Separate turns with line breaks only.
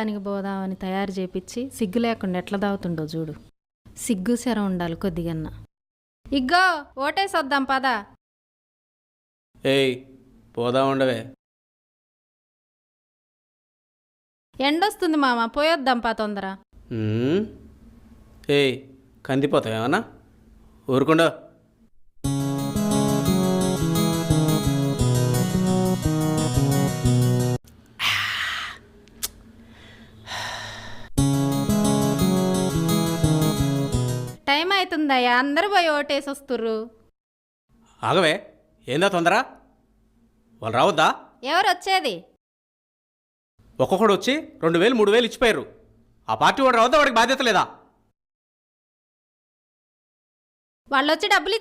తాగడానికి పోదామని తయారు చేపించి సిగ్గు లేకుండా ఎట్లా తాగుతుండో చూడు. సిగ్గు శరం ఉండాలి కొద్దిగన్నా. ఇగ్గో ఓటేసొద్దాం పదా.
ఏయ్ పోదా ఉండవే.
ఎండొస్తుంది మామ, పోయొద్దాం పా తొందర.
ఏయ్ కందిపోతావు ఏమన్నా, ఊరుకుండా.
టైం అవుతుందయ్యా, అందరూ పోయి ఓటేసి వస్తుర్రు.
ఆగవే, ఏందా తొందర? వాళ్ళు రావద్దా?
ఎవరు వచ్చేది?
ఒక్కొక్కడు వచ్చి 2000 3000 ఇచ్చిపోయారు. ఆ పార్టీ వాడు రావద్దా? వాడికి బాధ్యత లేదా?
వాళ్ళు వచ్చి డబ్బులు ఇచ్చి